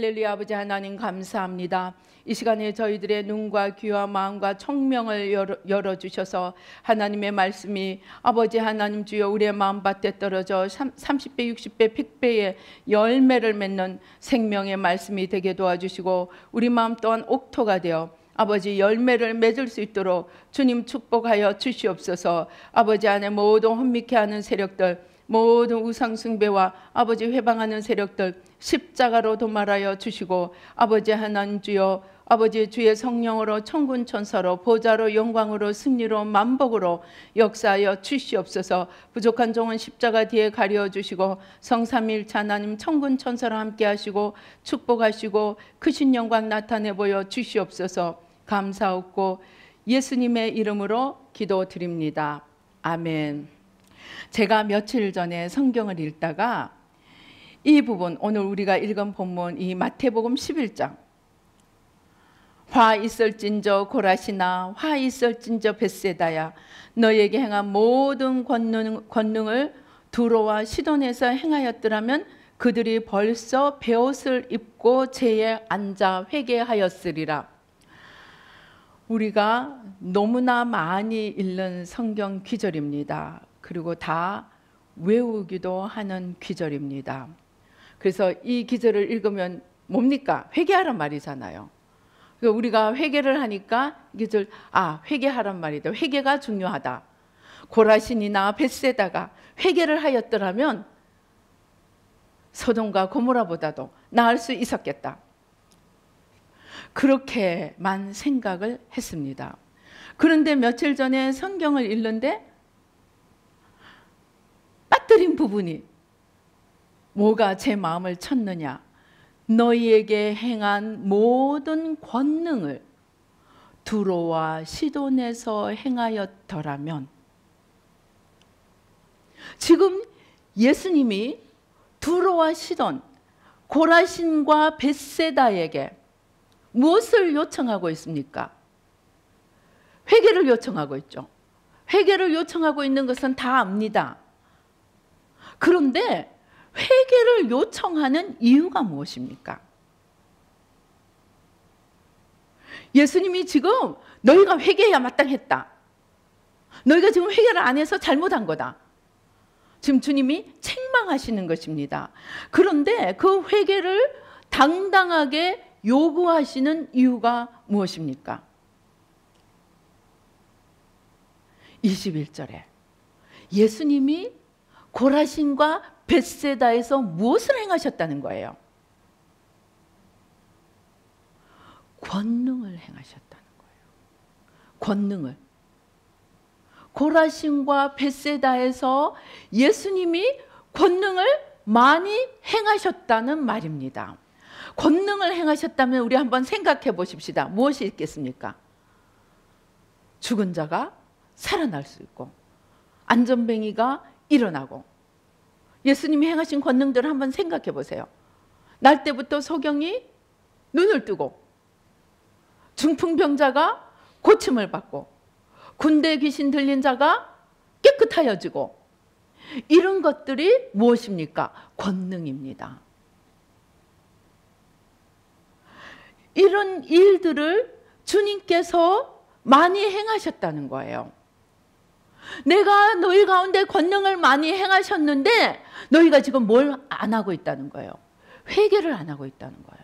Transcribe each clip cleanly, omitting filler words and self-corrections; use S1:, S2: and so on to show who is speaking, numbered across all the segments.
S1: 할렐루야. 아버지 하나님 감사합니다. 이 시간에 저희들의 눈과 귀와 마음과 청명을 열어주셔서 하나님의 말씀이 아버지 하나님 주여 우리의 마음밭에 떨어져 30배 60배 100배의 열매를 맺는 생명의 말씀이 되게 도와주시고 우리 마음 또한 옥토가 되어 아버지 열매를 맺을 수 있도록 주님 축복하여 주시옵소서. 아버지 안에 모든 혼미케 하는 세력들, 모든 우상숭배와 아버지 회방하는 세력들 십자가로 도말하여 주시고 아버지 하나님 주여 아버지 주의 성령으로 천군 천사로 보좌로 영광으로 승리로 만복으로 역사하여 주시옵소서. 부족한 종은 십자가 뒤에 가려 주시고 성삼일체 하나님 천군 천사로 함께 하시고 축복하시고 크신 영광 나타내 보여 주시옵소서. 감사하고 예수님의 이름으로 기도드립니다. 아멘. 제가 며칠 전에 성경을 읽다가 이 부분, 오늘 우리가 읽은 본문 이 마태복음 11장 화 있을진저 고라시나 화 있을진저 벳세다야 너에게 행한 모든 권능을 두로와 시돈에서 행하였더라면 그들이 벌써 베옷을 입고 제에 앉아 회개하였으리라. 우리가 너무나 많이 읽는 성경 귀절입니다. 그리고 다 외우기도 하는 귀절입니다. 그래서 이 귀절을 읽으면 뭡니까? 회개하란 말이잖아요. 우리가 회개를 하니까 이게 회개하란 말이다. 회개가 중요하다. 고라신이나 벳세다가 회개를 하였더라면 소돔과 고모라보다도 나을 수 있었겠다. 그렇게만 생각을 했습니다. 그런데 며칠 전에 성경을 읽는데 빠뜨린 부분이 뭐가 제 마음을 쳤느냐? 너희에게 행한 모든 권능을 두로와 시돈에서 행하였더라면. 지금 예수님이 두로와 시돈, 고라신과 벳세다에게 무엇을 요청하고 있습니까? 회개를 요청하고 있죠. 회개를 요청하고 있는 것은 다 압니다. 그런데 회개를 요청하는 이유가 무엇입니까? 예수님이 지금 너희가 회개해야 마땅했다. 너희가 지금 회개를 안 해서 잘못한 거다. 지금 주님이 책망하시는 것입니다. 그런데 그 회개를 당당하게 요구하시는 이유가 무엇입니까? 21절에 예수님이 고라신과 벳세다에서 무엇을 행하셨다는 거예요? 권능을 행하셨다는 거예요. 권능을. 고라신과 벳세다에서 예수님이 권능을 많이 행하셨다는 말입니다. 권능을 행하셨다면 우리 한번 생각해 보십시다. 무엇이 있겠습니까? 죽은 자가 살아날 수 있고 안전뱅이가 일어나고. 예수님이 행하신 권능들을 한번 생각해 보세요. 날 때부터 소경이 눈을 뜨고 중풍병자가 고침을 받고 군대 귀신 들린 자가 깨끗하여지고, 이런 것들이 무엇입니까? 권능입니다. 이런 일들을 주님께서 많이 행하셨다는 거예요. 내가 너희 가운데 권능을 많이 행하셨는데 너희가 지금 뭘 안 하고 있다는 거예요? 회개를 안 하고 있다는 거예요.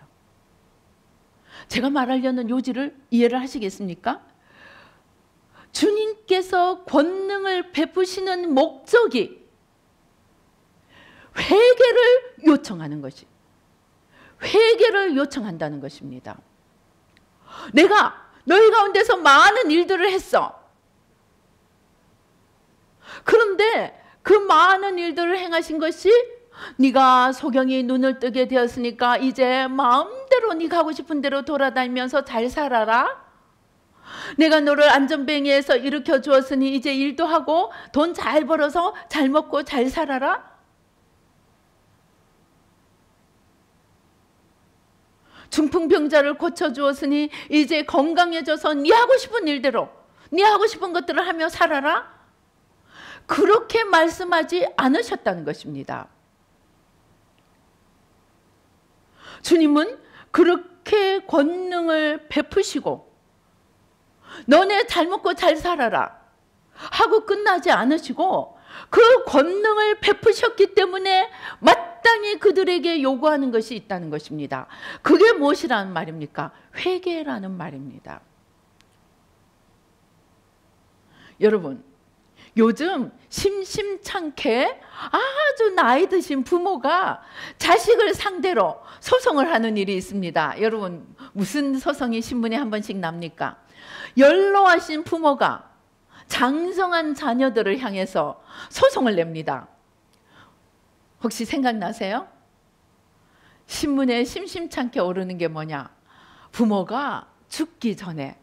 S1: 제가 말하려는 요지를 이해를 하시겠습니까? 주님께서 권능을 베푸시는 목적이 회개를 요청하는 것이, 회개를 요청한다는 것입니다. 내가 너희 가운데서 많은 일들을 했어. 그런데 그 많은 일들을 행하신 것이 네가 소경이 눈을 뜨게 되었으니까 이제 마음대로 네가 하고 싶은 대로 돌아다니면서 잘 살아라. 내가 너를 안전뱅이에서 일으켜 주었으니 이제 일도 하고 돈 잘 벌어서 잘 먹고 잘 살아라. 중풍병자를 고쳐주었으니 이제 건강해져서 네 하고 싶은 일대로, 네 하고 싶은 것들을 하며 살아라. 그렇게 말씀하지 않으셨다는 것입니다. 주님은 그렇게 권능을 베푸시고 너네 잘 먹고 잘 살아라 하고 끝나지 않으시고 그 권능을 베푸셨기 때문에 마땅히 그들에게 요구하는 것이 있다는 것입니다. 그게 무엇이라는 말입니까? 회개라는 말입니다. 여러분, 요즘 심심찮게 아주 나이 드신 부모가 자식을 상대로 소송을 하는 일이 있습니다. 여러분, 무슨 소송이 신문에 한 번씩 납니까? 연로하신 부모가 장성한 자녀들을 향해서 소송을 냅니다. 혹시 생각나세요? 신문에 심심찮게 오르는 게 뭐냐? 부모가 죽기 전에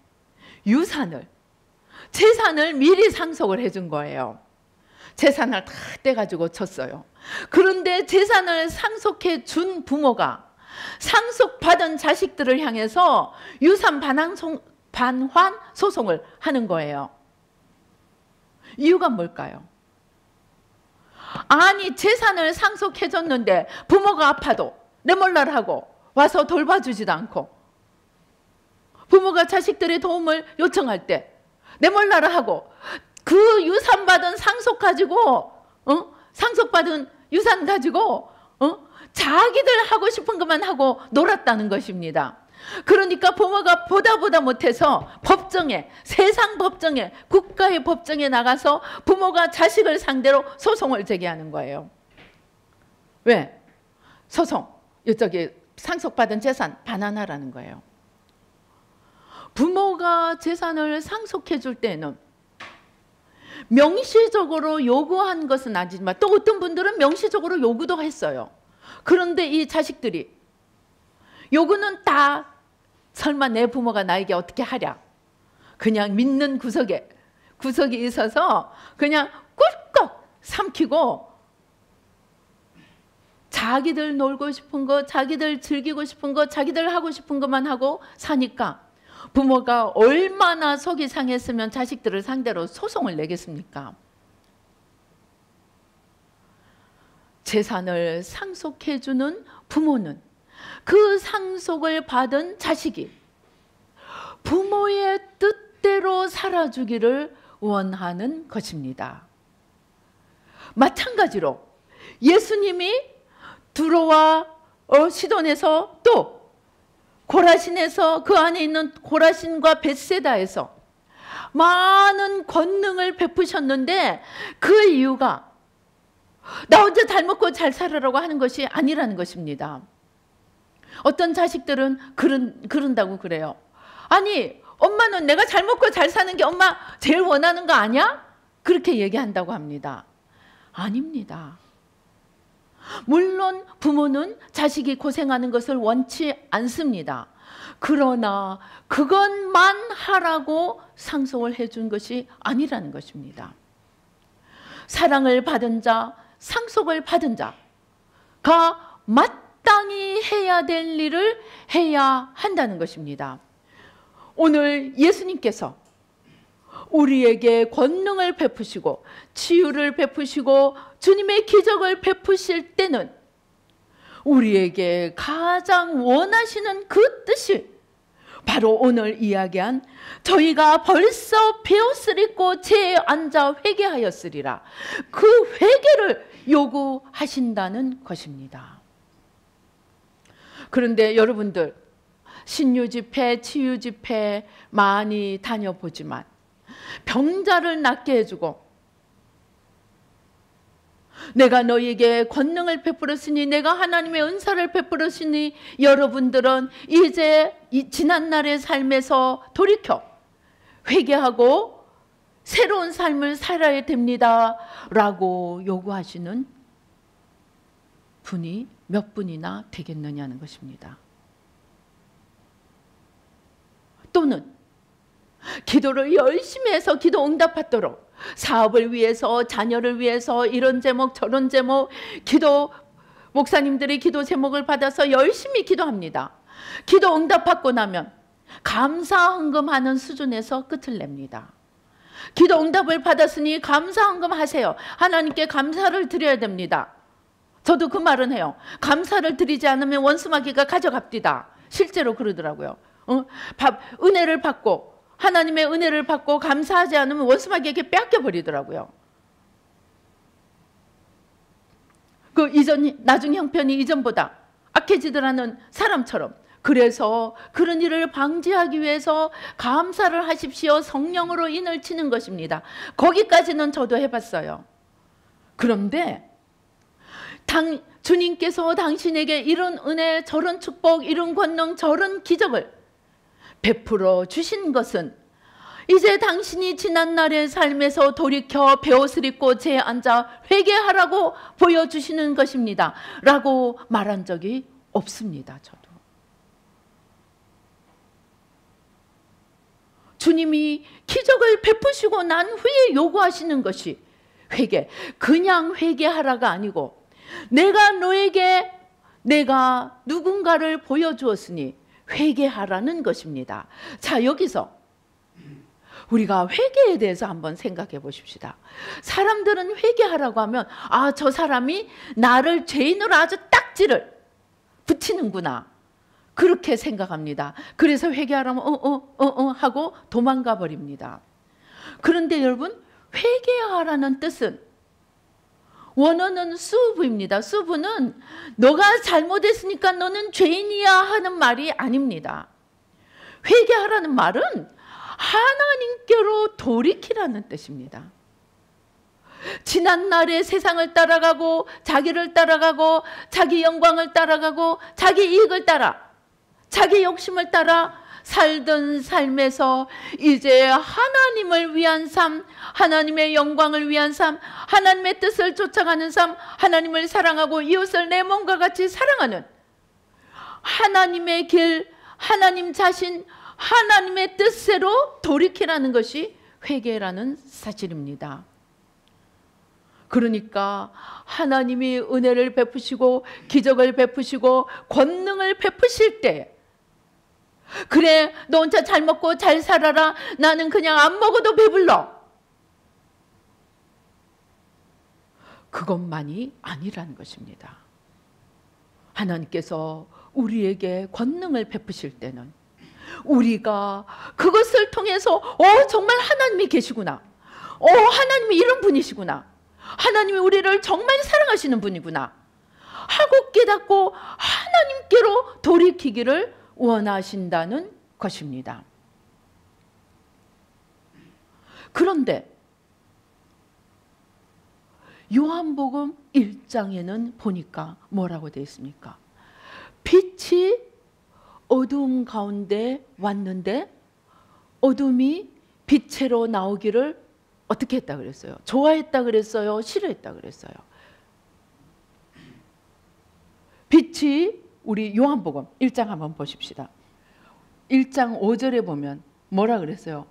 S1: 재산을 미리 상속을 해준 거예요. 재산을 다 떼가지고 쳤어요. 그런데 재산을 상속해 준 부모가 상속받은 자식들을 향해서 유산 반환 소송을 하는 거예요. 이유가 뭘까요? 아니, 재산을 상속해줬는데 부모가 아파도 내 몰라라 하고 와서 돌봐주지도 않고, 부모가 자식들의 도움을 요청할 때 내 몰라라 하고 그 유산 받은 상속 가지고 상속받은 유산 가지고 자기들 하고 싶은 것만 하고 놀았다는 것입니다. 그러니까 부모가 보다 못해서 법정에, 세상 법정에, 국가의 법정에 나가서 부모가 자식을 상대로 소송을 제기하는 거예요. 왜? 소송, 이쪽에 상속받은 재산 반환하라는 거예요. 부모가 재산을 상속해 줄 때는 명시적으로 요구한 것은 아니지만 또 어떤 분들은 명시적으로 요구도 했어요. 그런데 이 자식들이 요구는 다 설마 내 부모가 나에게 어떻게 하랴, 그냥 믿는 구석에 있어서 그냥 꿀꺽 삼키고 자기들 놀고 싶은 거, 자기들 즐기고 싶은 거, 자기들 하고 싶은 것만 하고 사니까 부모가 얼마나 속이 상했으면 자식들을 상대로 소송을 내겠습니까? 재산을 상속해주는 부모는 그 상속을 받은 자식이 부모의 뜻대로 살아주기를 원하는 것입니다. 마찬가지로 예수님이 두로와 시돈에서 또 고라신에서, 그 안에 있는 고라신과 벳세다에서 많은 권능을 베푸셨는데 그 이유가 나 혼자 잘 먹고 잘 살아라고 하는 것이 아니라는 것입니다. 어떤 자식들은 그런다고 그래요. 아니, 엄마는 내가 잘 먹고 잘 사는 게 엄마 제일 원하는 거 아니야? 그렇게 얘기한다고 합니다. 아닙니다. 물론 부모는 자식이 고생하는 것을 원치 않습니다. 그러나 그것만 하라고 상속을 해준 것이 아니라는 것입니다. 사랑을 받은 자, 상속을 받은 자가 마땅히 해야 될 일을 해야 한다는 것입니다. 오늘 예수님께서 우리에게 권능을 베푸시고 치유를 베푸시고 주님의 기적을 베푸실 때는 우리에게 가장 원하시는 그 뜻이 바로 오늘 이야기한 저희가 벌써 베옷을 입고 제에 앉아 회개하였으리라, 그 회개를 요구하신다는 것입니다. 그런데 여러분들, 신유 집회, 치유 집회 많이 다녀보지만 병자를 낫게 해주고 내가 너희에게 권능을 베풀었으니, 내가 하나님의 은사를 베풀었으니 여러분들은 이제 이 지난날의 삶에서 돌이켜 회개하고 새로운 삶을 살아야 됩니다 라고 요구하시는 분이 몇 분이나 되겠느냐는 것입니다. 또는 기도를 열심히 해서 기도 응답받도록 사업을 위해서, 자녀를 위해서 이런 제목 저런 제목, 기도 목사님들이 기도 제목을 받아서 열심히 기도합니다. 기도 응답받고 나면 감사헌금하는 수준에서 끝을 냅니다. 기도 응답을 받았으니 감사헌금 하세요. 하나님께 감사를 드려야 됩니다. 저도 그 말은 해요. 감사를 드리지 않으면 원수마귀가 가져갑디다. 실제로 그러더라고요. 은혜를 받고 하나님의 은혜를 받고 감사하지 않으면 원수마귀에게 뺏겨버리더라고요. 그 나중 형편이 이전보다 악해지더라는 사람처럼. 그래서 그런 일을 방지하기 위해서 감사를 하십시오. 성령으로 인을 치는 것입니다. 거기까지는 저도 해봤어요. 그런데 주님께서 당신에게 이런 은혜, 저런 축복, 이런 권능, 저런 기적을 베풀어 주신 것은 이제 당신이 지난날의 삶에서 돌이켜 베옷을 입고 재에 앉아 회개하라고 보여주시는 것입니다. 라고 말한 적이 없습니다. 저도. 주님이 기적을 베푸시고 난 후에 요구하시는 것이 회개. 그냥 회개하라가 아니고 내가 누군가를 보여주었으니 회개하라는 것입니다. 자, 여기서 우리가 회개에 대해서 한번 생각해 보십시다. 사람들은 회개하라고 하면 저 사람이 나를 죄인으로 아주 딱지를 붙이는구나, 그렇게 생각합니다. 그래서 회개하라면 하고 도망가 버립니다. 그런데 여러분, 회개하라는 뜻은 원어는 수부입니다. 수부는 너가 잘못했으니까 너는 죄인이야 하는 말이 아닙니다. 회개하라는 말은 하나님께로 돌이키라는 뜻입니다. 지난날의 세상을 따라가고 자기를 따라가고 자기 영광을 따라가고 자기 이익을 따라 자기 욕심을 따라 살던 삶에서 이제 하나님을 위한 삶, 하나님의 영광을 위한 삶, 하나님의 뜻을 쫓아가는 삶, 하나님을 사랑하고 이웃을 내 몸과 같이 사랑하는 하나님의 길, 하나님 자신, 하나님의 뜻대로 돌이키라는 것이 회개라는 사실입니다. 그러니까 하나님이 은혜를 베푸시고 기적을 베푸시고 권능을 베푸실 때, 그래 너 혼자 잘 먹고 잘 살아라, 나는 그냥 안 먹어도 배불러, 그것만이 아니라는 것입니다. 하나님께서 우리에게 권능을 베푸실 때는 우리가 그것을 통해서 정말 하나님이 계시구나, 하나님이 이런 분이시구나, 하나님이 우리를 정말 사랑하시는 분이구나 하고 깨닫고 하나님께로 돌이키기를 원하신다는 것입니다. 그런데 요한복음 1장에는 보니까 뭐라고 되어 있습니까? 빛이 어두움 가운데 왔는데 어둠이 빛으로 나오기를 어떻게 했다 그랬어요? 좋아했다 그랬어요? 싫어했다 그랬어요? 빛이, 우리 요한복음 1장 한번 보십시다. 1장 5절에 보면 뭐라 그랬어요?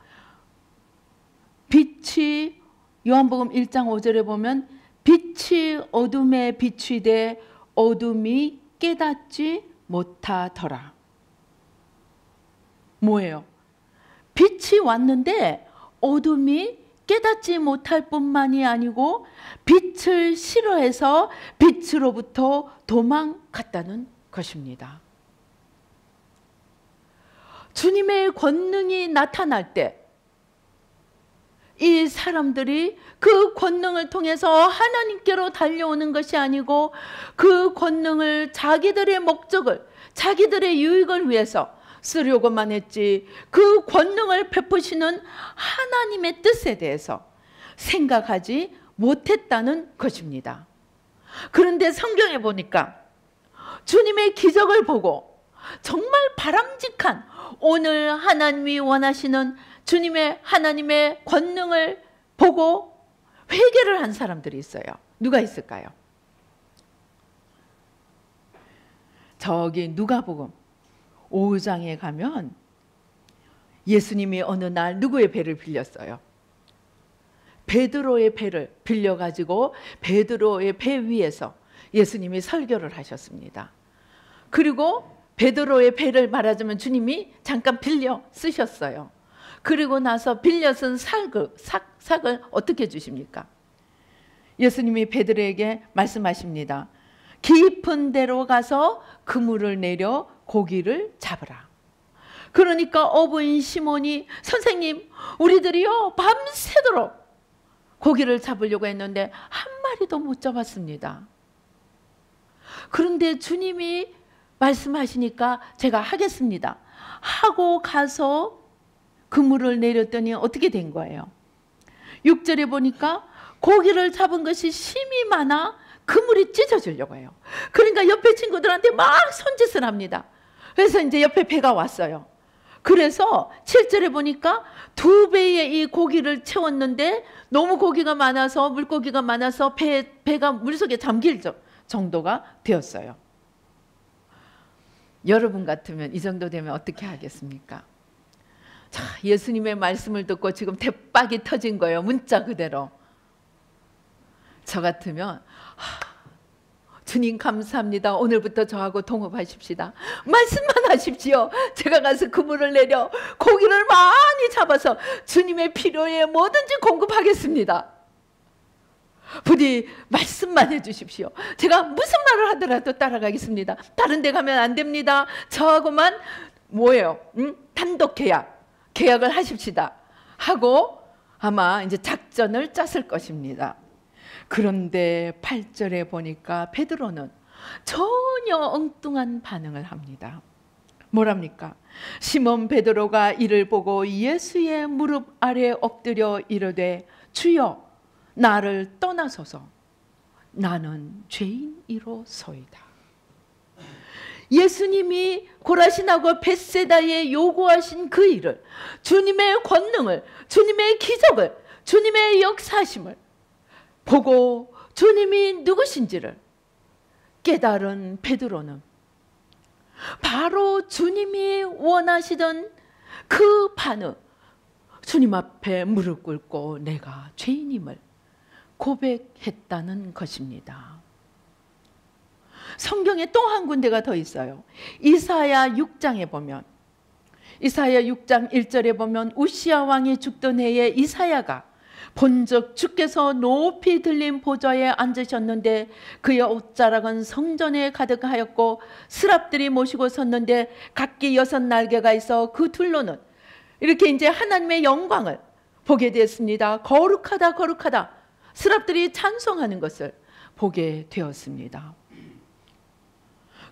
S1: 빛이, 요한복음 1장 5절에 보면 빛이 어둠에 비추되 어둠이 깨닫지 못하더라. 뭐예요? 빛이 왔는데 어둠이 깨닫지 못할 뿐만이 아니고 빛을 싫어해서 빛으로부터 도망갔다는 것입니다. 주님의 권능이 나타날 때 이 사람들이 그 권능을 통해서 하나님께로 달려오는 것이 아니고 그 권능을 자기들의 목적을, 자기들의 유익을 위해서 쓰려고만 했지, 그 권능을 베푸시는 하나님의 뜻에 대해서 생각하지 못했다는 것입니다. 그런데 성경에 보니까 주님의 기적을 보고 정말 바람직한, 오늘 하나님이 원하시는 주님의, 하나님의 권능을 보고 회개를 한 사람들이 있어요. 누가 있을까요? 저기 누가복음 5장에 가면 예수님이 어느 날 누구의 배를 빌렸어요? 베드로의 배를 빌려가지고 베드로의 배 위에서 예수님이 설교를 하셨습니다. 그리고 베드로의 배를 말하자면 주님이 잠깐 빌려 쓰셨어요. 그리고 나서 빌려 쓴 삭을 어떻게 주십니까? 예수님이 베드로에게 말씀하십니다. 깊은 데로 가서 그물을 내려 고기를 잡으라. 그러니까 어부인 시몬이 선생님, 우리들이요 밤새도록 고기를 잡으려고 했는데 한 마리도 못 잡았습니다. 그런데 주님이 말씀하시니까 제가 하겠습니다 하고 가서 그물을 내렸더니 어떻게 된 거예요? 6절에 보니까 고기를 잡은 것이 힘이 많아 그물이 찢어지려고 해요. 그러니까 옆에 친구들한테 막 손짓을 합니다. 그래서 이제 옆에 배가 왔어요. 그래서 7절에 보니까 2배의 이 고기를 채웠는데 너무 고기가 많아서, 물고기가 많아서 배가 물속에 잠길 정도가 되었어요. 여러분 같으면 이 정도 되면 어떻게 하겠습니까? 자, 예수님의 말씀을 듣고 지금 대박이 터진 거예요. 문자 그대로. 저 같으면 주님 감사합니다. 오늘부터 저하고 동업하십시다. 말씀만 하십시오. 제가 가서 그물을 내려 고기를 많이 잡아서 주님의 필요에 뭐든지 공급하겠습니다. 부디 말씀만 해주십시오. 제가 무슨 말을 하더라도 따라가겠습니다. 다른 데 가면 안 됩니다. 저하고만 뭐예요? 단독 계약을 하십시다 하고 아마 이제 작전을 짰을 것입니다. 그런데 8절에 보니까 베드로는 전혀 엉뚱한 반응을 합니다. 뭐랍니까? 시몬 베드로가 이를 보고 예수의 무릎 아래 엎드려 이르되 주여 나를 떠나소서 나는 죄인이로소이다. 예수님이 고라신하고 벳세다에 요구하신 그 일을, 주님의 권능을, 주님의 기적을, 주님의 역사심을 보고 주님이 누구신지를 깨달은 베드로는 바로 주님이 원하시던 그 반응, 주님 앞에 무릎 꿇고 내가 죄인임을 고백했다는 것입니다. 성경에 또 한 군데가 더 있어요. 이사야 6장에 보면, 이사야 6장 1절에 보면 우시야 왕이 죽던 해에 이사야가 본즉 주께서 높이 들린 보좌에 앉으셨는데 그의 옷자락은 성전에 가득하였고 스랍들이 모시고 섰는데 각기 6날개가 있어 그 둘로는 이렇게 이제 하나님의 영광을 보게 되었습니다. 거룩하다 거룩하다 스랍들이 찬송하는 것을 보게 되었습니다.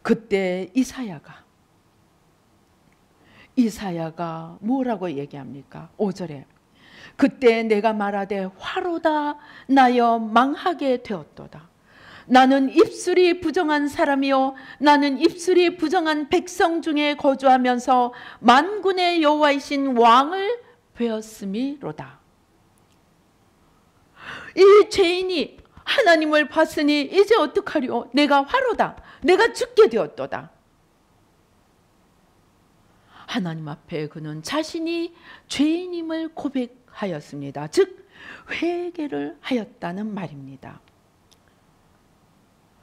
S1: 그때 이사야가 뭐라고 얘기합니까? 5절에 그때 내가 말하되 화로다 나여 망하게 되었도다. 나는 입술이 부정한 사람이요 나는 입술이 부정한 백성 중에 거주하면서 만군의 여호와이신 왕을 배웠음이로다. 이 죄인이 하나님을 봤으니 이제 어떡하리요? 내가 화로다. 내가 죽게 되었도다. 하나님 앞에 그는 자신이 죄인임을 고백하였습니다. 즉 회개를 하였다는 말입니다.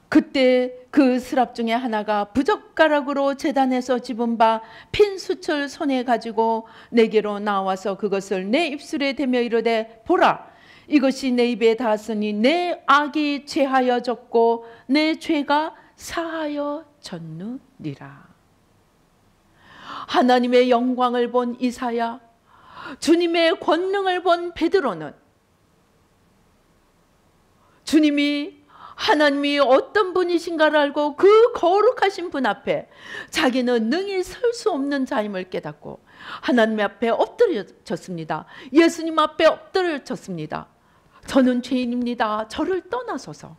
S1: 그때 그 스랍 중에 하나가 부젓가락으로 제단에서 집은 바 핀 수철 손에 가지고 내게로 나와서 그것을 내 입술에 대며 이르되 보라 이것이 내 입에 닿았으니 내 악이 제하여졌고 내 죄가 사하여졌느니라. 하나님의 영광을 본 이사야, 주님의 권능을 본 베드로는 하나님이 어떤 분이신가를 알고 그 거룩하신 분 앞에 자기는 능히 설 수 없는 자임을 깨닫고 하나님 앞에 엎드려졌습니다. 예수님 앞에 엎드려졌습니다. 저는 죄인입니다. 저를 떠나소서.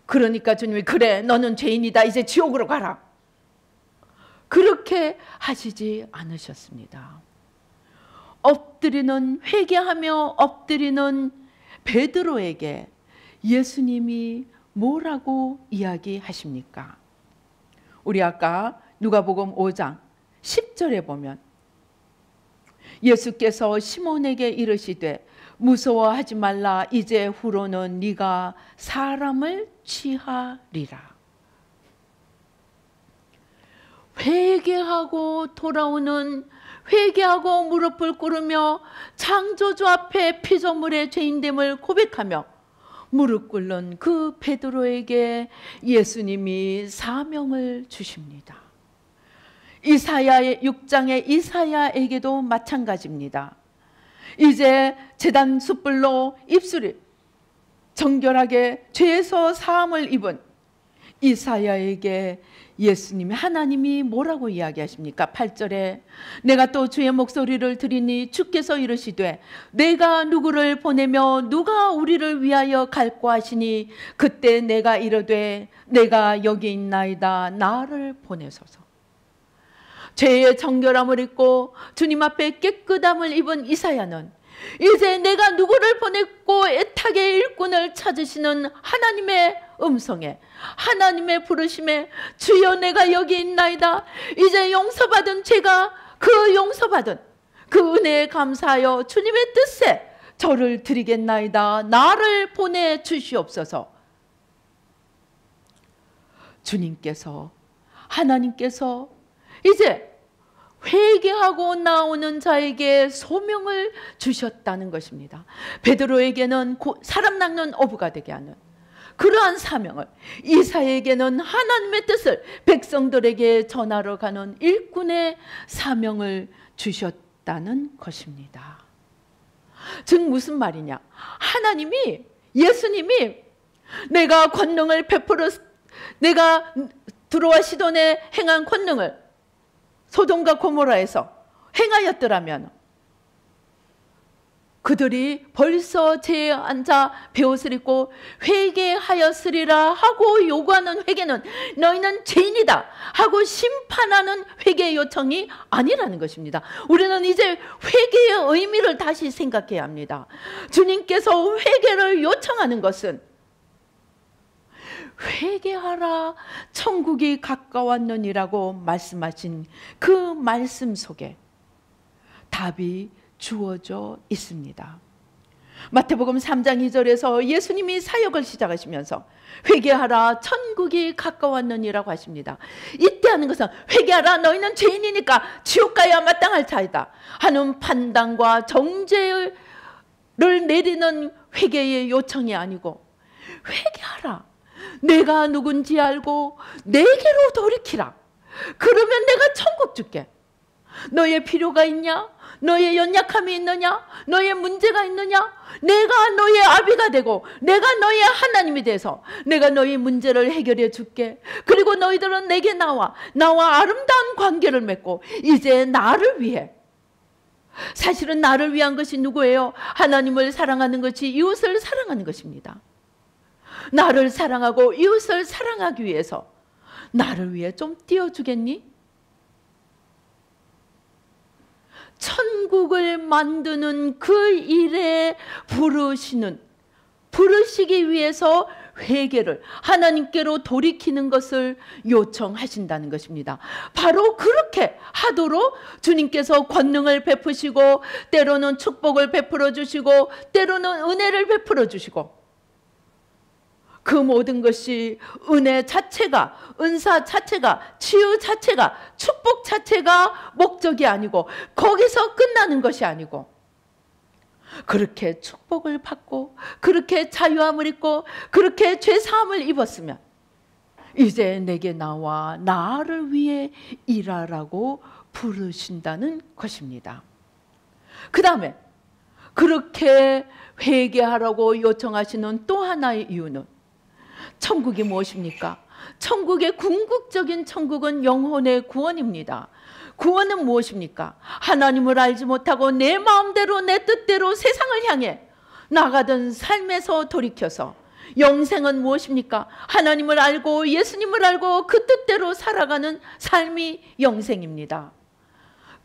S1: 그러니까 주님이 그래 너는 죄인이다. 이제 지옥으로 가라. 그렇게 하시지 않으셨습니다. 회개하며 엎드리는 베드로에게 예수님이 뭐라고 이야기하십니까? 우리 아까 누가복음 5장 10절에 보면 예수께서 시몬에게 이르시되 무서워하지 말라 이제 후로는 네가 사람을 취하리라. 회개하고 무릎을 꿇으며 창조주 앞에 피조물의 죄인됨을 고백하며 무릎 꿇는 그 베드로에게 예수님이 사명을 주십니다. 이사야의 6장의 이사야에게도 마찬가지입니다. 이제 제단 숯불로 입술이 정결하게 죄에서 사함을 입은 이사야에게 예수님이, 하나님이 뭐라고 이야기하십니까? 8절에 내가 또 주의 목소리를 들으니 주께서 이르시되 내가 누구를 보내며 누가 우리를 위하여 갈고 하시니 그때 내가 이르되 내가 여기 있나이다 나를 보내소서. 죄의 정결함을 입고 주님 앞에 깨끗함을 입은 이사야는 이제 내가 누구를 보냈고 애타게 일꾼을 찾으시는 하나님의 음성에, 하나님의 부르심에 주여 내가 여기 있나이다. 이제 용서받은 죄가 그 용서받은 그 은혜에 감사하여 주님의 뜻에 저를 드리겠나이다. 나를 보내주시옵소서. 주님께서, 하나님께서 이제 회개하고 나오는 자에게 소명을 주셨다는 것입니다. 베드로에게는 사람 낚는 어부가 되게 하는 그러한 사명을, 이사야에게는 하나님의 뜻을 백성들에게 전하러 가는 일꾼의 사명을 주셨다는 것입니다. 즉 무슨 말이냐? 하나님이, 예수님이 내가 권능을 내가 두로와 시돈에 행한 권능을 소돔과 고모라에서 행하였더라면 그들이 벌써 죄에 앉아 베옷을 입고 회개하였으리라 하고 요구하는 회개는 너희는 죄인이다 하고 심판하는 회개 요청이 아니라는 것입니다. 우리는 이제 회개의 의미를 다시 생각해야 합니다. 주님께서 회개를 요청하는 것은 회개하라 천국이 가까웠느니라고 말씀하신 그 말씀 속에 답이 주어져 있습니다. 마태복음 3장 2절에서 예수님이 사역을 시작하시면서 회개하라 천국이 가까웠느니라고 하십니다. 이때 하는 것은 회개하라 너희는 죄인이니까 지옥 가야 마땅할 자이다 하는 판단과 정죄를 내리는 회개의 요청이 아니고 회개하라, 내가 누군지 알고 내게로 돌이키라. 그러면 내가 천국 줄게. 너의 필요가 있냐? 너의 연약함이 있느냐? 너의 문제가 있느냐? 내가 너의 아비가 되고 내가 너의 하나님이 돼서 내가 너의 문제를 해결해 줄게. 그리고 너희들은 내게 나와 아름다운 관계를 맺고 이제 나를 위해, 사실은 나를 위한 것이 누구예요? 하나님을 사랑하는 것이 이웃을 사랑하는 것입니다. 나를 사랑하고 이웃을 사랑하기 위해서 나를 위해 좀 띄워주겠니? 천국을 만드는 그 일에 부르시기 위해서 회개를, 하나님께로 돌이키는 것을 요청하신다는 것입니다. 바로 그렇게 하도록 주님께서 권능을 베푸시고 때로는 축복을 베풀어 주시고 때로는 은혜를 베풀어 주시고, 그 모든 것이 은혜 자체가, 은사 자체가, 치유 자체가, 축복 자체가 목적이 아니고 거기서 끝나는 것이 아니고, 그렇게 축복을 받고 그렇게 자유함을 입고 그렇게 죄사함을 입었으면 이제 내게 나와 나를 위해 일하라고 부르신다는 것입니다. 그 다음에 그렇게 회개하라고 요청하시는 또 하나의 이유는, 천국이 무엇입니까? 천국의 궁극적인 천국은 영혼의 구원입니다. 구원은 무엇입니까? 하나님을 알지 못하고 내 마음대로 내 뜻대로 세상을 향해 나가던 삶에서 돌이켜서, 영생은 무엇입니까? 하나님을 알고 예수님을 알고 그 뜻대로 살아가는 삶이 영생입니다.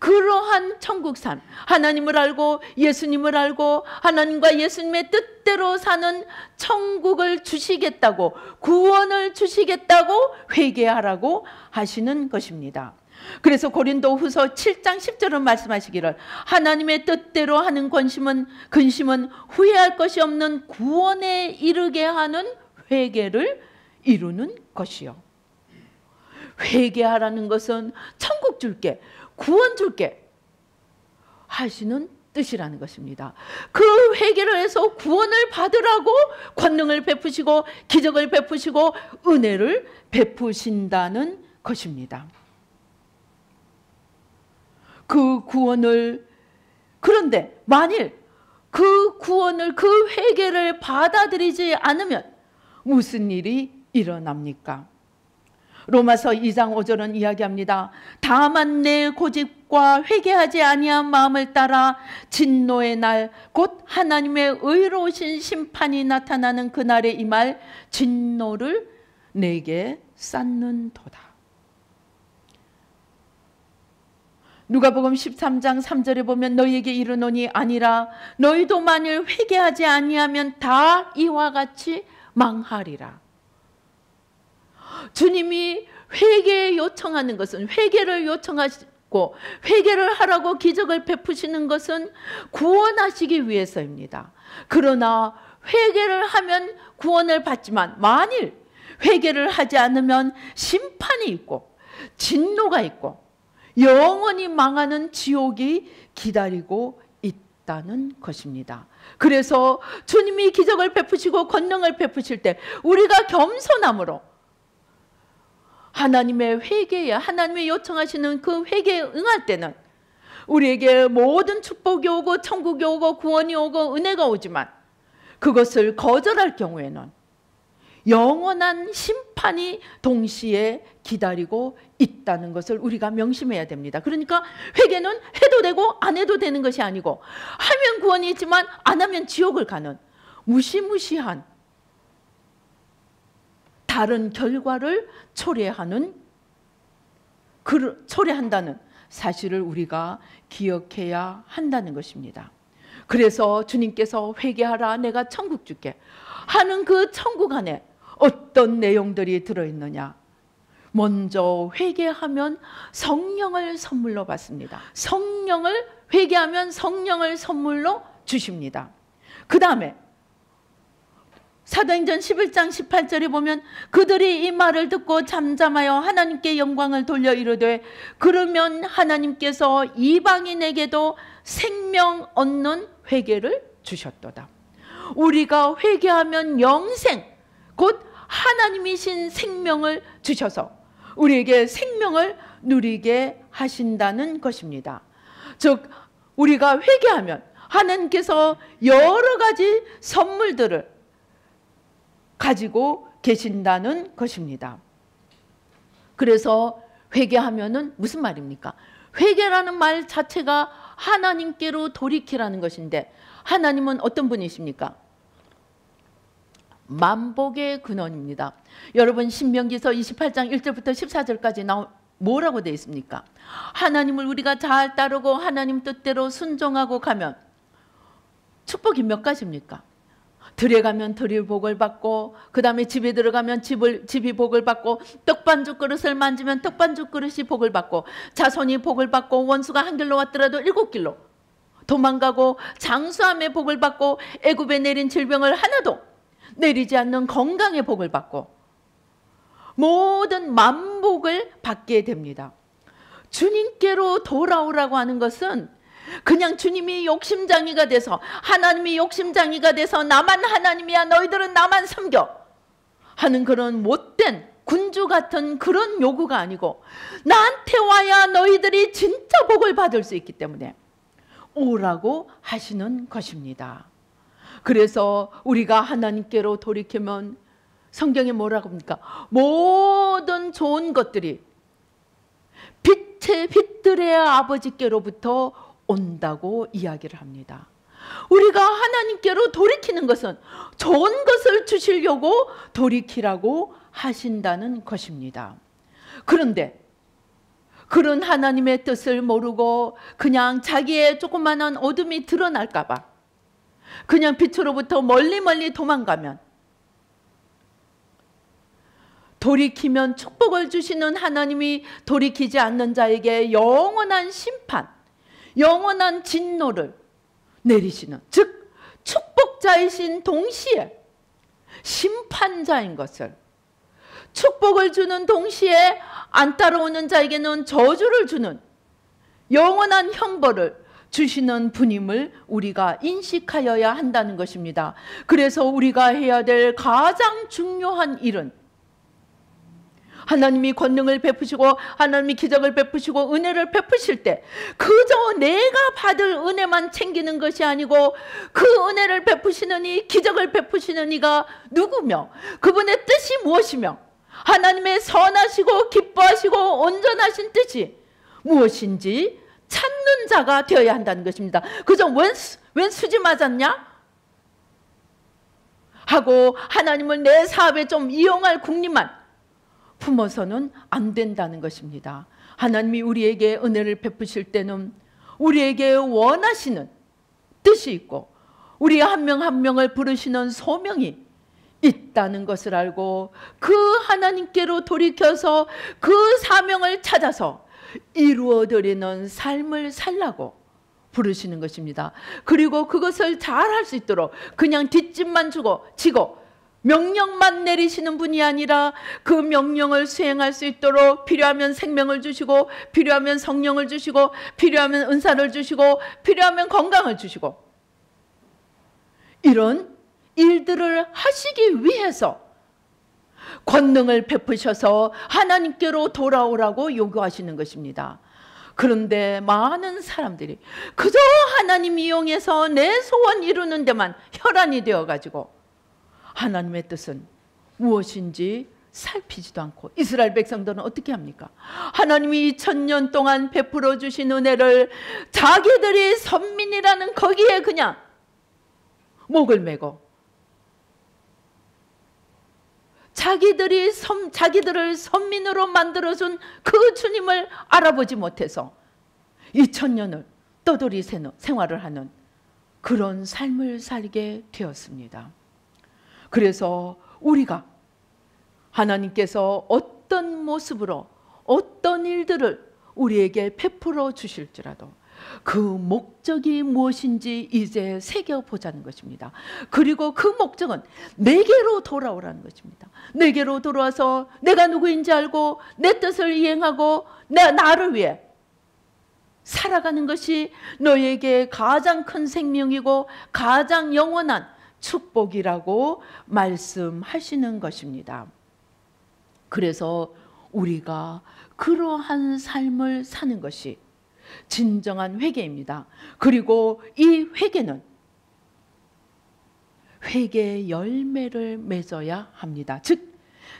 S1: 그러한 천국산, 하나님을 알고 예수님을 알고 하나님과 예수님의 뜻대로 사는 천국을 주시겠다고, 구원을 주시겠다고 회개하라고 하시는 것입니다. 그래서 고린도후서 7장 10절은 말씀하시기를 하나님의 뜻대로 하는 근심은 후회할 것이 없는 구원에 이르게 하는 회개를 이루는 것이요. 회개하라는 것은 천국 줄게, 구원 줄게 하시는 뜻이라는 것입니다. 그 회개를 해서 구원을 받으라고 권능을 베푸시고 기적을 베푸시고 은혜를 베푸신다는 것입니다. 그 구원을, 그런데 만일 그 구원을, 그 회개를 받아들이지 않으면 무슨 일이 일어납니까? 로마서 2장 5절은 이야기합니다. 다만 내 고집과 회개하지 아니한 마음을 따라 진노의 날 곧 하나님의 의로우신 심판이 나타나는 그날에 임할 진노를 내게 쌓는도다. 누가복음 13장 3절에 보면 너희에게 이르노니 아니라 너희도 만일 회개하지 아니하면 다 이와 같이 망하리라. 주님이 회개 요청하는 것은, 회개를 요청하시고 회개를 하라고 기적을 베푸시는 것은 구원하시기 위해서입니다. 그러나 회개를 하면 구원을 받지만 만일 회개를 하지 않으면 심판이 있고 진노가 있고 영원히 망하는 지옥이 기다리고 있다는 것입니다. 그래서 주님이 기적을 베푸시고 권능을 베푸실 때 우리가 겸손함으로 하나님의 회개에, 하나님의 요청하시는 그 회개에 응할 때는 우리에게 모든 축복이 오고 천국이 오고 구원이 오고 은혜가 오지만 그것을 거절할 경우에는 영원한 심판이 동시에 기다리고 있다는 것을 우리가 명심해야 됩니다. 그러니까 회개는 해도 되고 안 해도 되는 것이 아니고 하면 구원이 있지만 안 하면 지옥을 가는 무시무시한 다른 결과를 초래한다는 사실을 우리가 기억해야 한다는 것입니다. 그래서 주님께서 회개하라 내가 천국 줄게 하는 그 천국 안에 어떤 내용들이 들어있느냐. 먼저 회개하면 성령을 선물로 받습니다. 회개하면 성령을 선물로 주십니다. 그 다음에 사도행전 11장 18절에 보면 그들이 이 말을 듣고 잠잠하여 하나님께 영광을 돌려 이르되 그러면 하나님께서 이방인에게도 생명 얻는 회개를 주셨도다. 우리가 회개하면 영생, 곧 하나님이신 생명을 주셔서 우리에게 생명을 누리게 하신다는 것입니다. 즉 우리가 회개하면 하나님께서 여러 가지 선물들을 가지고 계신다는 것입니다. 그래서 회개하면은 무슨 말입니까? 회개라는 말 자체가 하나님께로 돌이키라는 것인데 하나님은 어떤 분이십니까? 만복의 근원입니다. 여러분 신명기서 28장 1절부터 14절까지 뭐라고 되어 있습니까? 하나님을 우리가 잘 따르고 하나님 뜻대로 순종하고 가면 축복이 몇 가지입니까? 들에 가면 들이 복을 받고 그 다음에 집에 들어가면 집이 복을 받고 떡반죽 그릇을 만지면 떡반죽 그릇이 복을 받고 자손이 복을 받고 원수가 한 길로 왔더라도 7길로 도망가고 장수함의 복을 받고 애굽에 내린 질병을 하나도 내리지 않는 건강의 복을 받고 모든 만복을 받게 됩니다. 주님께로 돌아오라고 하는 것은 그냥 주님이 욕심장이가 돼서 하나님이 욕심장이가 돼서 나만 하나님이야 너희들은 나만 섬겨 하는 그런 못된 군주 같은 그런 요구가 아니고 나한테 와야 너희들이 진짜 복을 받을 수 있기 때문에 오라고 하시는 것입니다. 그래서 우리가 하나님께로 돌이키면 성경에 뭐라고 합니까? 모든 좋은 것들이 빛들의 아버지께로부터 온다고 이야기를 합니다. 우리가 하나님께로 돌이키는 것은 좋은 것을 주시려고 돌이키라고 하신다는 것입니다. 그런데 그런 하나님의 뜻을 모르고 그냥 자기의 조그마한 어둠이 드러날까 봐 그냥 빛으로부터 멀리 도망가면 돌이키면 축복을 주시는 하나님이 돌이키지 않는 자에게 영원한 심판, 영원한 진노를 내리시는, 즉 축복자이신 동시에 심판자인 것을, 축복을 주는 동시에 안 따라오는 자에게는 저주를 주는 영원한 형벌을 주시는 분임을 우리가 인식하여야 한다는 것입니다. 그래서 우리가 해야 될 가장 중요한 일은 하나님이 권능을 베푸시고 하나님이 기적을 베푸시고 은혜를 베푸실 때 그저 내가 받을 은혜만 챙기는 것이 아니고 그 은혜를 베푸시는 이, 기적을 베푸시는 이가 누구며 그분의 뜻이 무엇이며 하나님의 선하시고 기뻐하시고 온전하신 뜻이 무엇인지 찾는 자가 되어야 한다는 것입니다. 그저 웬 수지 맞았냐? 하고 하나님을 내 사업에 좀 이용할 궁리만 품어서는 안 된다는 것입니다. 하나님이 우리에게 은혜를 베푸실 때는 우리에게 원하시는 뜻이 있고 우리 한 명 한 명을 부르시는 소명이 있다는 것을 알고 그 하나님께로 돌이켜서 그 사명을 찾아서 이루어드리는 삶을 살라고 부르시는 것입니다. 그리고 그것을 잘할 수 있도록 그냥 뒷짐만 지고 명령만 내리시는 분이 아니라 그 명령을 수행할 수 있도록 필요하면 생명을 주시고 필요하면 성령을 주시고 필요하면 은사를 주시고 필요하면 건강을 주시고 이런 일들을 하시기 위해서 권능을 베푸셔서 하나님께로 돌아오라고 요구하시는 것입니다. 그런데 많은 사람들이 그저 하나님 이용해서 내 소원 이루는 데만 혈안이 되어가지고 하나님의 뜻은 무엇인지 살피지도 않고 이스라엘 백성들은 어떻게 합니까? 하나님이 2000년 동안 베풀어 주신 은혜를 자기들이 선민이라는 거기에 그냥 목을 매고 자기들을 선민으로 만들어준 그 주님을 알아보지 못해서 2000년을 떠돌이 생활을 하는 그런 삶을 살게 되었습니다. 그래서 우리가 하나님께서 어떤 모습으로 어떤 일들을 우리에게 베풀어 주실지라도 그 목적이 무엇인지 이제 새겨보자는 것입니다. 그리고 그 목적은 내게로 돌아오라는 것입니다. 내게로 돌아와서 내가 누구인지 알고 내 뜻을 이행하고 나를 위해 살아가는 것이 너에게 가장 큰 생명이고 가장 영원한 축복이라고 말씀하시는 것입니다. 그래서 우리가 그러한 삶을 사는 것이 진정한 회개입니다. 그리고 이 회개는 회개의 열매를 맺어야 합니다. 즉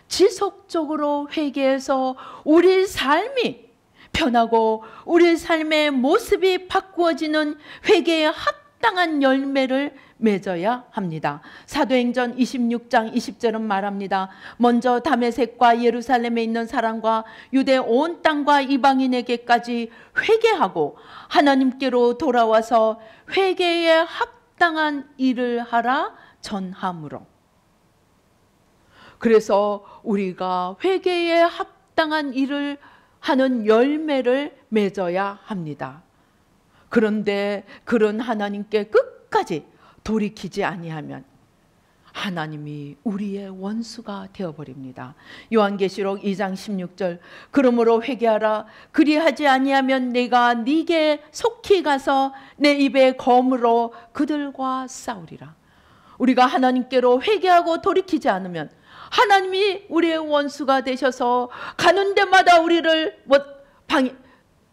S1: 지속적으로 회개해서 우리 삶이 변하고 우리 삶의 모습이 바꾸어지는 회개의 합당한 열매를 맺어야 합니다. 사도행전 26장 20절은 말합니다. 먼저 다메섹과 예루살렘에 있는 사람과 유대 온 땅과 이방인에게까지 회개하고 하나님께로 돌아와서 회개에 합당한 일을 하라 전함으로. 그래서 우리가 회개에 합당한 일을 하는 열매를 맺어야 합니다. 그런데 그런 하나님께 끝까지 돌이키지 아니하면 하나님이 우리의 원수가 되어버립니다. 요한계시록 2장 16절 그러므로 회개하라. 그리하지 아니하면 내가 네게 속히 가서 내 입에 검으로 그들과 싸우리라. 우리가 하나님께로 회개하고 돌이키지 않으면 하나님이 우리의 원수가 되셔서 가는 데마다 우리를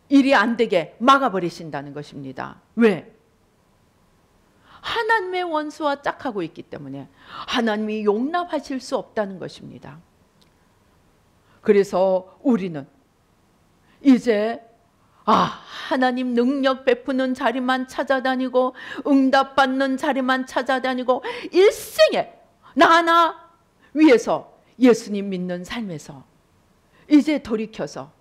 S1: 일이 안 되게 막아버리신다는 것입니다. 왜? 하나님의 원수와 짝하고 있기 때문에 하나님이 용납하실 수 없다는 것입니다. 그래서 우리는 이제 하나님 능력 베푸는 자리만 찾아다니고 응답받는 자리만 찾아다니고 일생에 나 하나 위해서 예수님 믿는 삶에서 이제 돌이켜서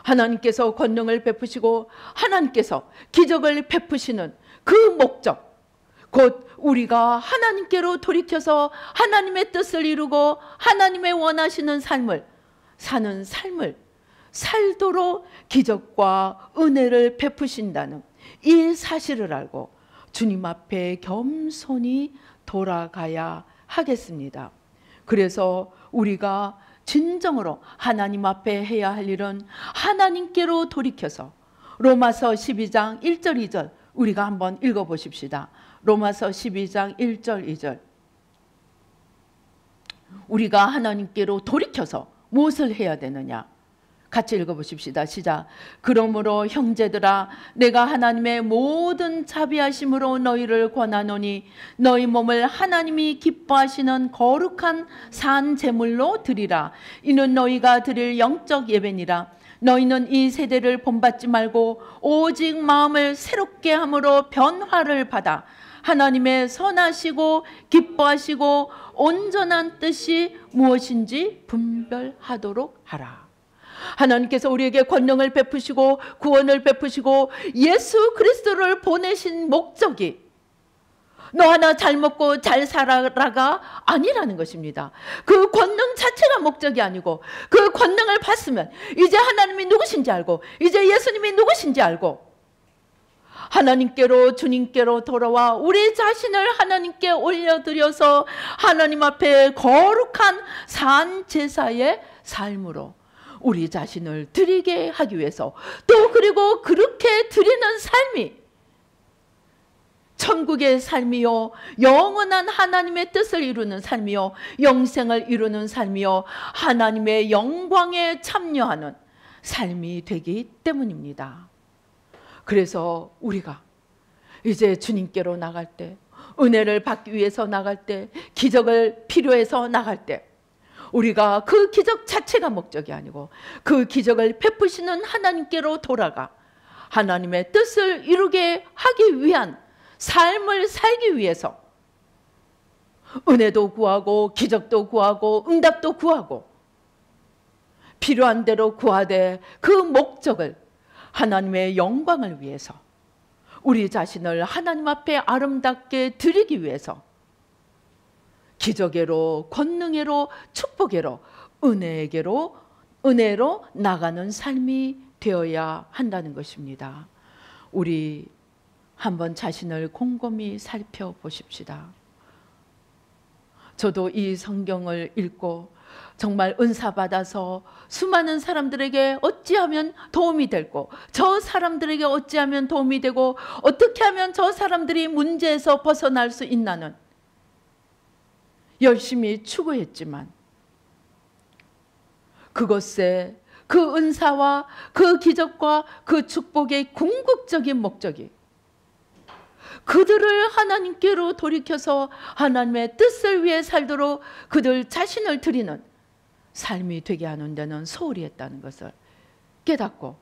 S1: 하나님께서 권능을 베푸시고 하나님께서 기적을 베푸시는 그 목적, 곧 우리가 하나님께로 돌이켜서 하나님의 뜻을 이루고 하나님의 원하시는 삶을 사는 삶을 살도록 기적과 은혜를 베푸신다는 이 사실을 알고 주님 앞에 겸손히 돌아가야 하겠습니다. 그래서 우리가 진정으로 하나님 앞에 해야 할 일은 하나님께로 돌이켜서 로마서 12장 1절 2절 우리가 한번 읽어보십시다. 로마서 12장 1절 2절. 우리가 하나님께로 돌이켜서 무엇을 해야 되느냐? 같이 읽어보십시다. 시작. 그러므로 형제들아, 내가 하나님의 모든 자비하심으로 너희를 권하노니 너희 몸을 하나님이 기뻐하시는 거룩한 산 제물로 드리라. 이는 너희가 드릴 영적 예배니라. 너희는 이 세대를 본받지 말고 오직 마음을 새롭게 함으로 변화를 받아 하나님의 선하시고 기뻐하시고 온전한 뜻이 무엇인지 분별하도록 하라. 하나님께서 우리에게 권능을 베푸시고 구원을 베푸시고 예수 그리스도를 보내신 목적이 너 하나 잘 먹고 잘 살아라가 아니라는 것입니다. 그 권능 자체가 목적이 아니고 그 권능을 받으면 이제 하나님이 누구신지 알고 이제 예수님이 누구신지 알고 하나님께로 주님께로 돌아와 우리 자신을 하나님께 올려드려서 하나님 앞에 거룩한 산 제사의 삶으로 우리 자신을 드리게 하기 위해서 또 그리고 그렇게 드리는 삶이 천국의 삶이요 영원한 하나님의 뜻을 이루는 삶이요 영생을 이루는 삶이요 하나님의 영광에 참여하는 삶이 되기 때문입니다. 그래서 우리가 이제 주님께로 나갈 때 은혜를 받기 위해서 나갈 때 기적을 필요해서 나갈 때 우리가 그 기적 자체가 목적이 아니고 그 기적을 베푸시는 하나님께로 돌아가 하나님의 뜻을 이루게 하기 위한 삶을 살기 위해서 은혜도 구하고 기적도 구하고 응답도 구하고 필요한 대로 구하되 그 목적을 하나님의 영광을 위해서 우리 자신을 하나님 앞에 아름답게 드리기 위해서 기적으로 권능으로 축복으로 은혜로 나가는 삶이 되어야 한다는 것입니다. 우리 한번 자신을 곰곰이 살펴보십시다. 저도 이 성경을 읽고 정말 은사 받아서 수많은 사람들에게 어찌하면 도움이 되고 저 사람들에게 어찌하면 도움이 되고 어떻게 하면 저 사람들이 문제에서 벗어날 수 있나는 열심히 추구했지만 그것에 그 은사와 그 기적과 그 축복의 궁극적인 목적이 그들을 하나님께로 돌이켜서 하나님의 뜻을 위해 살도록 그들 자신을 드리는 삶이 되게 하는 데는 소홀히 했다는 것을 깨닫고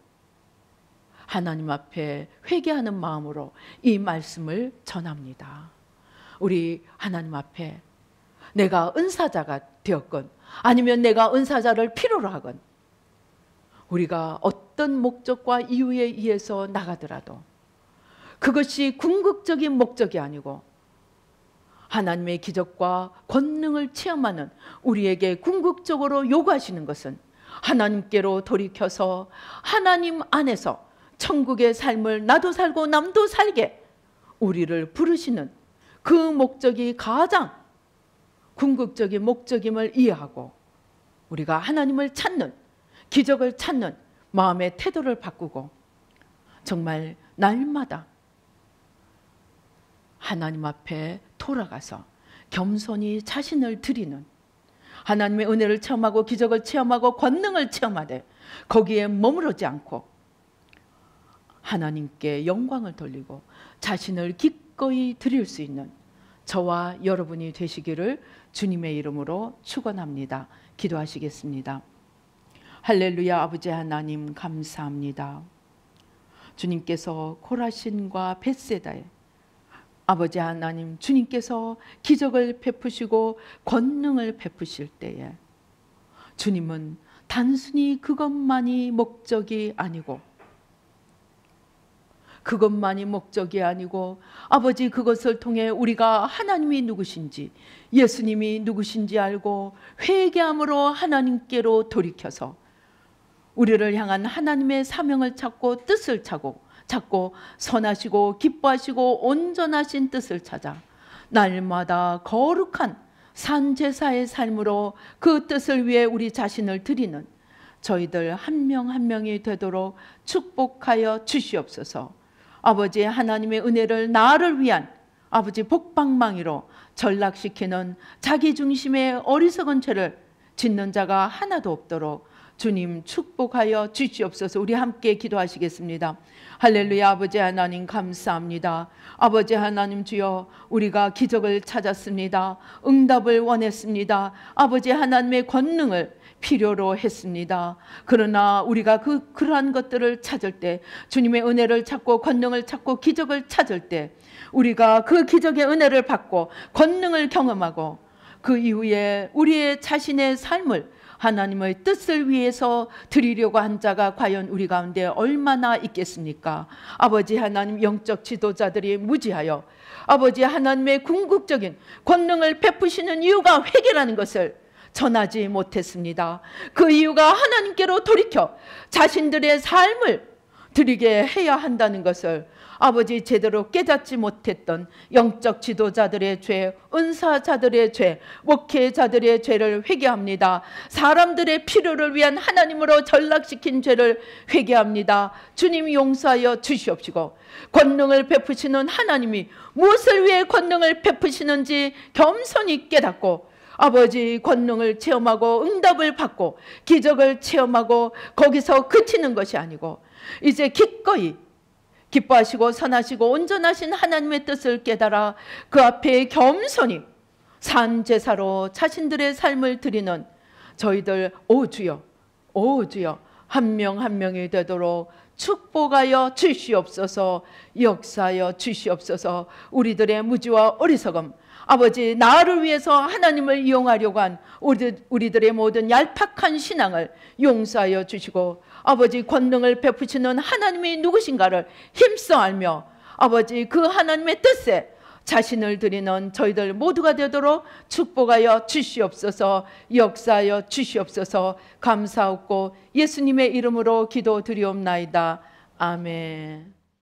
S1: 하나님 앞에 회개하는 마음으로 이 말씀을 전합니다. 우리 하나님 앞에 내가 은사자가 되었건 아니면 내가 은사자를 필요로 하건 우리가 어떤 목적과 이유에 의해서 나가더라도 그것이 궁극적인 목적이 아니고 하나님의 기적과 권능을 체험하는 우리에게 궁극적으로 요구하시는 것은 하나님께로 돌이켜서 하나님 안에서 천국의 삶을 나도 살고 남도 살게 우리를 부르시는 그 목적이 가장 궁극적인 목적임을 이해하고 우리가 하나님을 찾는 기적을 찾는 마음의 태도를 바꾸고 정말 날마다 하나님 앞에 돌아가서 겸손히 자신을 드리는 하나님의 은혜를 체험하고 기적을 체험하고 권능을 체험하되 거기에 머무르지 않고 하나님께 영광을 돌리고 자신을 기꺼이 드릴 수 있는 저와 여러분이 되시기를 주님의 이름으로 축원합니다. 기도하시겠습니다. 할렐루야. 아버지 하나님 감사합니다. 주님께서 코라신과 벳세다에 아버지 하나님 주님께서 기적을 베푸시고 권능을 베푸실 때에 주님은 단순히 그것만이 목적이 아니고 아버지 그것을 통해 우리가 하나님이 누구신지 예수님이 누구신지 알고 회개함으로 하나님께로 돌이켜서 우리를 향한 하나님의 사명을 찾고 뜻을 찾고 선하시고 기뻐하시고 온전하신 뜻을 찾아 날마다 거룩한 산제사의 삶으로 그 뜻을 위해 우리 자신을 드리는 저희들 한 명 한 명이 되도록 축복하여 주시옵소서. 아버지 하나님의 은혜를 나를 위한 아버지 복방망이로 전락시키는 자기 중심의 어리석은 죄를 짓는 자가 하나도 없도록 주님 축복하여 주시옵소서. 우리 함께 기도하시겠습니다. 할렐루야. 아버지 하나님 감사합니다. 아버지 하나님 주여, 우리가 기적을 찾았습니다. 응답을 원했습니다. 아버지 하나님의 권능을 필요로 했습니다. 그러나 우리가 그러한 것들을 찾을 때, 주님의 은혜를 찾고 권능을 찾고 기적을 찾을 때, 우리가 그 기적의 은혜를 받고 권능을 경험하고 그 이후에 우리의 자신의 삶을 하나님의 뜻을 위해서 드리려고 한 자가 과연 우리 가운데 얼마나 있겠습니까? 아버지 하나님, 영적 지도자들이 무지하여 아버지 하나님의 궁극적인 권능을 베푸시는 이유가 회개라는 것을 전하지 못했습니다. 그 이유가 하나님께로 돌이켜 자신들의 삶을 드리게 해야 한다는 것을 아버지 제대로 깨닫지 못했던 영적 지도자들의 죄, 은사자들의 죄, 목회자들의 죄를 회개합니다. 사람들의 필요를 위한 하나님으로 전락시킨 죄를 회개합니다. 주님 용서하여 주시옵시고, 권능을 베푸시는 하나님이 무엇을 위해 권능을 베푸시는지 겸손히 깨닫고 아버지 권능을 체험하고 응답을 받고 기적을 체험하고 거기서 그치는 것이 아니고 이제 기꺼이 기뻐하시고 선하시고 온전하신 하나님의 뜻을 깨달아 그 앞에 겸손히 산 제사로 자신들의 삶을 드리는 저희들 오 주여 한 명 한 명이 되도록 축복하여 주시옵소서. 역사하여 주시옵소서. 우리들의 무지와 어리석음, 아버지 나를 위해서 하나님을 이용하려고 한 우리들의 모든 얄팍한 신앙을 용서하여 주시고, 아버지 권능을 베푸시는 하나님이 누구신가를 힘써 알며 아버지 그 하나님의 뜻에 자신을 드리는 저희들 모두가 되도록 축복하여 주시옵소서. 역사하여 주시옵소서. 감사하고 예수님의 이름으로 기도드리옵나이다. 아멘.